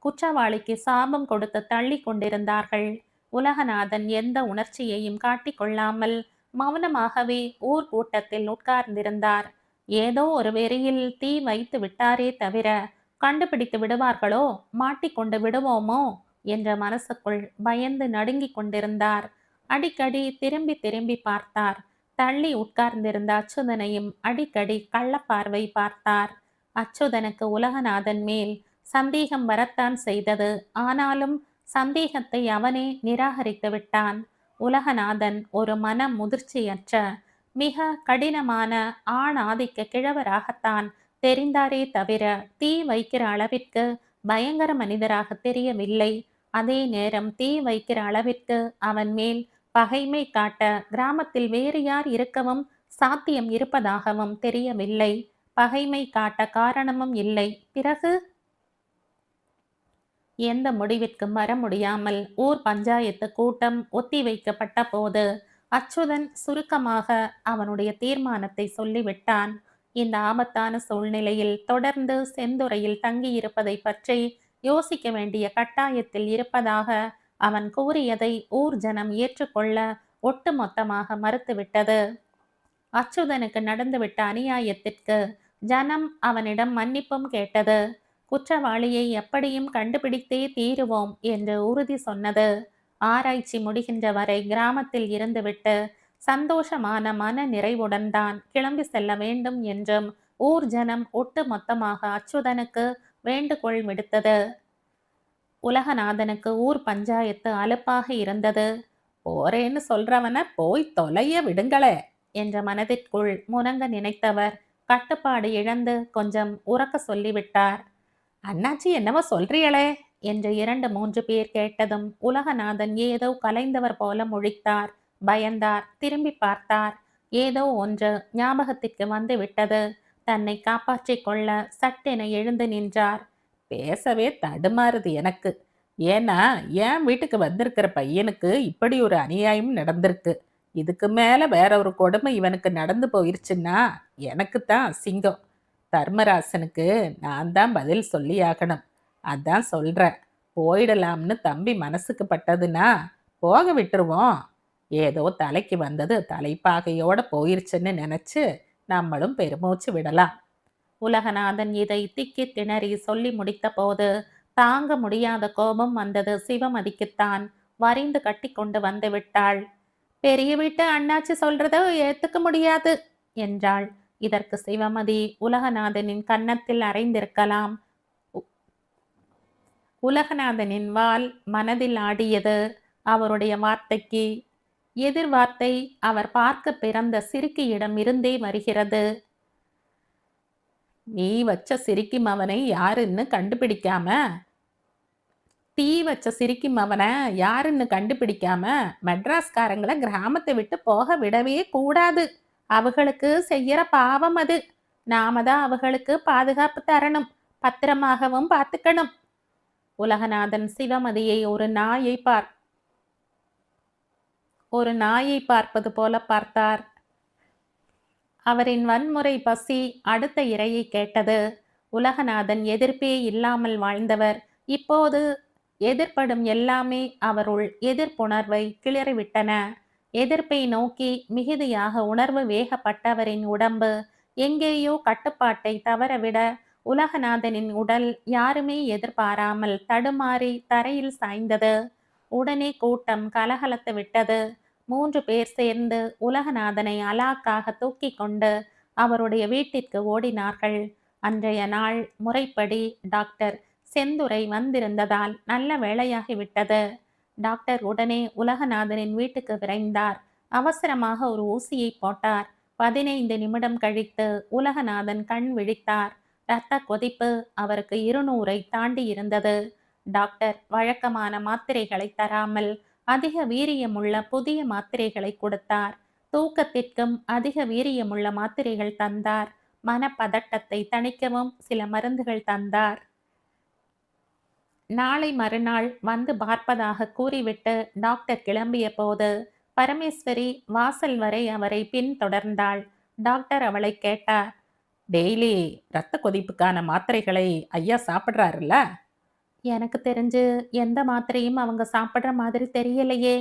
குற்றவாளிக்கு சாபம் கொடுத்து தள்ளி கொண்டிருந்தார்கள். உலகநாதன் எந்த உணர்ச்சியையும் காட்டிக்கொள்ளாமல் மௌனமாகவே ஊர் கூட்டத்தில் உட்கார்ந்திருந்தார். ஏதோ ஒரு வெறியில் தீ வைத்து விட்டாரே தவிர கண்டுபிடித்து விடுவார்களோ, மாட்டிக்கொண்டு விடுவோமோ என்ற மனசுக்குள் பயந்து நடுங்கிக் கொண்டிருந்தார். அடிக்கடி திரும்பி திரும்பி பார்த்தார். தள்ளி உட்கார்ந்திருந்த அச்சுதனையும் அடிக்கடி கள்ளப்பார்வை பார்த்தார். அச்சுதனுக்கு உலகநாதன் மேல் சந்தேகம் வரத்தான் செய்தது. ஆனாலும் சந்தேகத்தை அவனே நிராகரித்து விட்டான். உலகநாதன் ஒரு மன முதிர்ச்சியற்ற மிக கடினமான ஆண் ஆதிக்க கிழவராகத்தான் தெரிந்தாரே தவிர தீ வைக்கிற அளவிற்கு பயங்கர மனிதராக தெரியவில்லை. அதே நேரம் தீ வைக்கிற அளவிற்கு அவன் மேல் பகைமை காட்ட கிராமத்தில் வேறு யார் இருக்கவும் சாத்தியம் இருப்பதாகவும் தெரியவில்லை. பகைமை காட்ட காரணமும் இல்லை. பிறகு எந்த முடிவிற்கும் வர முடியாமல் ஊர் பஞ்சாயத்து கூட்டம் ஒத்தி வைக்கப்பட்ட போது அச்சுதன் சுருக்கமாக அவனுடைய தீர்மானத்தை சொல்லிவிட்டான். இந்த ஆபத்தான சூழ்நிலையில் தொடர்ந்து செந்துறையில் தங்கியிருப்பதை பற்றி யோசிக்க வேண்டிய கட்டாயத்தில் இருப்பதாக அவன் கூறியதை ஊர் ஜனம் ஏற்றுக்கொள்ள ஒட்டுமொத்தமாக மறுத்துவிட்டது. அச்சுதனுக்கு நடந்துவிட்ட அநியாயத்திற்கு ஜனம் அவனிடம் மன்னிப்பும் கேட்டது. குற்றவாளியை எப்படியும் கண்டுபிடித்தே தீருவோம் என்று உறுதி சொன்னது. ஆராய்ச்சி முடிகின்ற வரை கிராமத்தில் இருந்துவிட்டு சந்தோஷமான மன நிறைவுடன் தான் கிளம்பி செல்ல வேண்டும் என்றும் ஊர் ஜனம் ஒட்டு மொத்தமாக அச்சுதனுக்கு வேண்டுகோள் விடுத்தது. உலகநாதனுக்கு ஊர் பஞ்சாயத்து அலுப்பாக இருந்தது. போறேன்னு சொல்றவன போய் தொலைய விடுங்களே என்ற மனதிற்குள் முனங்க நினைத்தவர் கட்டுப்பாடு இழந்து கொஞ்சம் உறக்க சொல்லிவிட்டார். அண்ணாச்சி என்னவோ சொல்றியளே என்று 2-3 பேர் கேட்டதும் உலகநாதன் ஏதோ கலைந்தவர் போல முழித்தார். பயந்தார். திரும்பி பார்த்தார். ஏதோ ஒன்று ஞாபகத்திற்கு வந்து விட்டது. தன்னை காப்பாற்றிக் கொள்ள சட்டென எழுந்து நின்றார். பேசவே தடுமாறுது எனக்கு. ஏன்னா என் வீட்டுக்கு வந்திருக்கிற பையனுக்கு இப்படி ஒரு அநியாயம் நடந்திருக்கு. இதுக்கு மேல வேற ஒரு கொடுமை இவனுக்கு நடந்து போயிருச்சுன்னா எனக்கு தான் அசிங்கம். தர்மராசனுக்கு நான் தான் பதில் சொல்லி ஆகணும். அதான் சொல்றேன், போயிடலாம்னு தம்பி மனசுக்கு பட்டதுன்னா போக விட்டுருவோம். ஏதோ தலைக்கு வந்தது தலைப்பாகையோட போயிருச்சுன்னு நினைச்சு நம்மளும் பெருமூச்சு விடலாம். உலகநாதன் இதை திக்கி திணறி சொல்லி முடித்த போது தாங்க முடியாத கோபம் வந்தது சிவமதிக்குத்தான். வரிந்து கட்டி கொண்டு வந்து விட்டாள். பெரிய வீட்டு அண்ணாச்சி சொல்றத ஏத்துக்க முடியாது என்றாள். இதற்கு சிவமதி உலகநாதனின் கன்னத்தில் அறைந்திருக்கலாம். உலகநாதனின் வாள் மனதில் ஆடியது. அவருடைய வார்த்தைக்கு எதிர் வார்த்தை அவர் பார்க்க பிறந்த சிறுக்கியிடம் இருந்தே வருகிறது. நீ வச்ச சிரிக்கி மவனை யாருன்னு கண்டுபிடிக்காம தீ வச்ச சிரிக்கி மவனை யாருன்னு கண்டுபிடிக்காம மெட்ராஸ்காரங்களை கிராமத்தை விட்டு போக விடவே கூடாது. அவங்களுக்கு செய்யற பாவம் அது. நாம தான் அவங்களுக்கு பாதுகாப்பு தரணும், பத்திரமாகவும் பார்த்துக்கணும். உலகநாதன் சிவமதியை ஒரு நாயை பார்ப்பது போல பார்த்தார். அவரின் வன்முறை பசி அடுத்த இரையை கேட்டது. உலகநாதன் எதிர்ப்பே இல்லாமல் வாழ்ந்தவர். இப்போது எதிர்ப்படும் எல்லாமே அவருள் எதிர்ப்புணர்வை கிளறிவிட்டன. எதிர்ப்பை நோக்கி மிகுதியாக உணர்வு வேகப்பட்டவரின் உடம்பு எங்கேயோ கட்டுப்பாட்டை தவறவிட உலகநாதனின் உடல் யாருமே எதிர்பாராமல் தடுமாறி தரையில் சாய்ந்தது. உடனே கூட்டம் கலகலத்து விட்டது. 3 பேர் சேர்ந்து உலகநாதனை அலாக்காக தூக்கி கொண்டு அவருடைய வீட்டிற்கு ஓடினார்கள். அன்றைய நாள் முறைப்படி டாக்டர் செந்துரை வந்திருந்ததால் நல்ல வேளையாகிவிட்டது. டாக்டர் உடனே உலகநாதனின் வீட்டுக்கு விரைந்தார். அவசரமாக ஒரு ஊசியை போட்டார். 15 நிமிடம் கழித்து உலகநாதன் கண் விழித்தார். இரத்த கொதிப்பு அவருக்கு 200ஐ தாண்டி இருந்தது. டாக்டர் வழக்கமான மாத்திரைகளை தராமல் அதிக வீரியமுள்ள புதிய மாத்திரைகளை கொடுத்தார். தூக்கத்திற்கும் அதிக வீரியமுள்ள மாத்திரைகள் தந்தார். மனப்பதட்டத்தை தணிக்கவும் சில மருந்துகள் தந்தார். நாளை மறுநாள் வந்து பார்ப்பதாக கூறிவிட்டு டாக்டர் கிளம்பிய போது பரமேஸ்வரி வாசல் வரை அவரை பின்தொடர்ந்தாள். டாக்டர் அவளை கேட்டார். டெய்லி இரத்த கொதிப்புக்கான மாத்திரைகளை ஐயா சாப்பிட்றாருல்ல? எனக்கு தெரிஞ்சு எந்த மாத்திரையும் அவங்க சாப்பிட்ற மாதிரி தெரியலையே,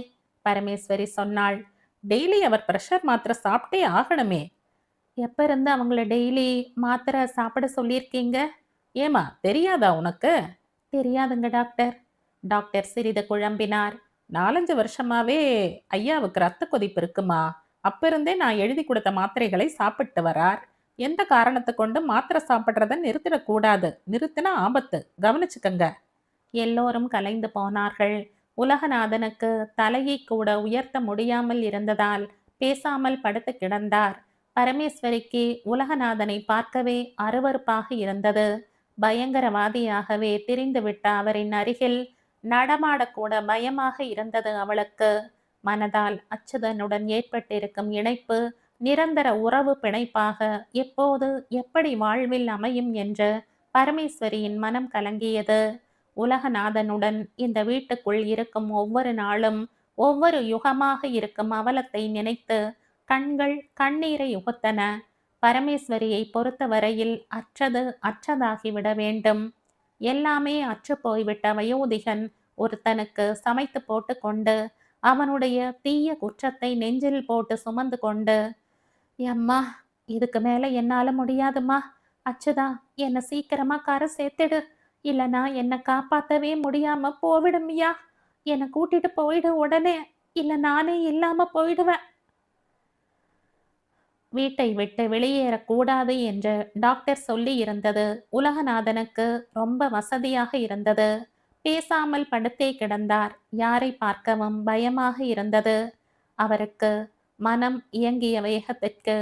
பரமேஸ்வரி சொன்னாள். டெய்லி அவர் பிரஷர் மாத்திரை சாப்பிட்டே ஆகணுமே. எப்ப இருந்து அவங்கள டெய்லி மாத்திரை சாப்பிட சொல்லியிருக்கீங்க? ஏமா தெரியாதா உனக்கு? தெரியாதுங்க டாக்டர். டாக்டர் சிறிது குழம்பினார். 4-5 வருஷமாவே ஐயாவுக்கு ரத்த கொதிப்பு இருக்குமா. அப்ப இருந்தே நான் எழுதி கொடுத்த மாத்திரைகளை சாப்பிட்டு வரார். எந்த காரணத்தை கொண்டு மாத்திரை சாப்பிட்றத நிறுத்திடக்கூடாது. நிறுத்தினா ஆபத்து, கவனிச்சுக்கங்க. எல்லோரும் கலைந்து போனார்கள். உலகநாதனுக்கு தலையை கூட உயர்த்த முடியாமல் இருந்ததால் பேசாமல் படுத்து கிடந்தார். பரமேஸ்வரிக்கு உலகநாதனை பார்க்கவே அருவருப்பாக இருந்தது. பயங்கரவாதியாகவே திரிந்துவிட்ட அவரின் அருகில் நடமாடக்கூட பயமாக இருந்தது அவளுக்கு. மனதால் அச்சுதனுடன் ஏற்பட்டிருக்கும் இணைப்பு நிரந்தர உறவு பிணைப்பாக எப்போது எப்படி வாழ்வில் அமையும் என்று பரமேஸ்வரியின் மனம் கலங்கியது. உலகநாதனுடன் இந்த வீட்டுக்குள் இருக்கும் ஒவ்வொரு நாளும் ஒவ்வொரு யுகமாக இருக்கும் அவலத்தை நினைத்து கண்கள் கண்ணீரை உகுத்தன. பரமேஸ்வரியை பொறுத்தவரையில் அற்றது அற்றதாகிவிட வேண்டும். எல்லாமே அற்று போய்விட்ட வயோதிகன் ஒருத்தனுக்கு சமைத்து போட்டு கொண்டு அவனுடைய தீய குற்றத்தை நெஞ்சில் போட்டு சுமந்து கொண்டு, எம்மா இதுக்கு மேல என்னால முடியாதுமா, அச்சுதா என்னை சீக்கிரமா கரை சேர்த்துடு, இல்லைனா என்னை காப்பாத்தவே முடியாம போவிடுமியா, என்னை கூட்டிட்டு போயிடு உடனே, இல்லை நானே இல்லாம போயிடுவேன். வீட்டை விட்டு வெளியேறக்கூடாது என்று டாக்டர் சொல்லி இருந்தது உலகநாதனுக்கு ரொம்ப வசதியாக இருந்தது. பேசாமல் படுத்தே கிடந்தார். யாரை பார்க்கவும் பயமாக இருந்தது. அவருக்கு மனம் இயங்கிய வேகத்திற்கு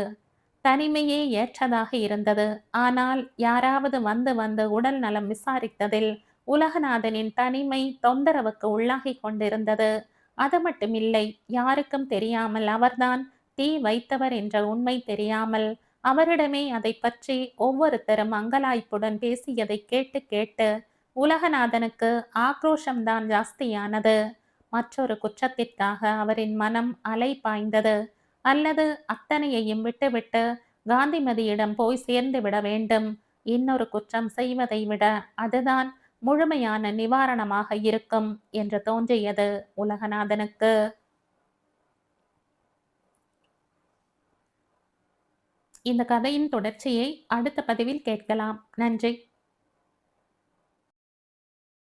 தனிமையே ஏற்றதாக இருந்தது. ஆனால் யாராவது வந்து வந்து உடல் நலம் விசாரித்ததில் உலகநாதனின் தனிமை தொந்தரவுக்கு உள்ளாகி கொண்டிருந்தது. அது மட்டுமில்லை, யாருக்கும் தெரியாமல் அவர்தான் தீ வைத்தவர் என்ற உண்மை தெரியாமல் அவரிடமே அதை பற்றி ஒவ்வொருத்தரும் அங்கலாய்ப்புடன் பேசியதை கேட்டு கேட்டு உலகநாதனுக்கு ஆக்ரோஷம்தான் ஜாஸ்தியானது. மற்றொரு குற்றத்திற்காக அவரின் மனம் அலை பாய்ந்தது. அல்லது அத்தனையையும் விட்டுவிட்டு காந்திமதியிடம் போய் சேர்ந்து விட வேண்டும். இன்னொரு குற்றம் செய்வதை விட அதுதான் முழுமையான நிவாரணமாக இருக்கும் என்று தோன்றியது உலகநாதனுக்கு. இந்த கதையின் தொடர்ச்சியை அடுத்த பதிவில் கேட்கலாம். நன்றி.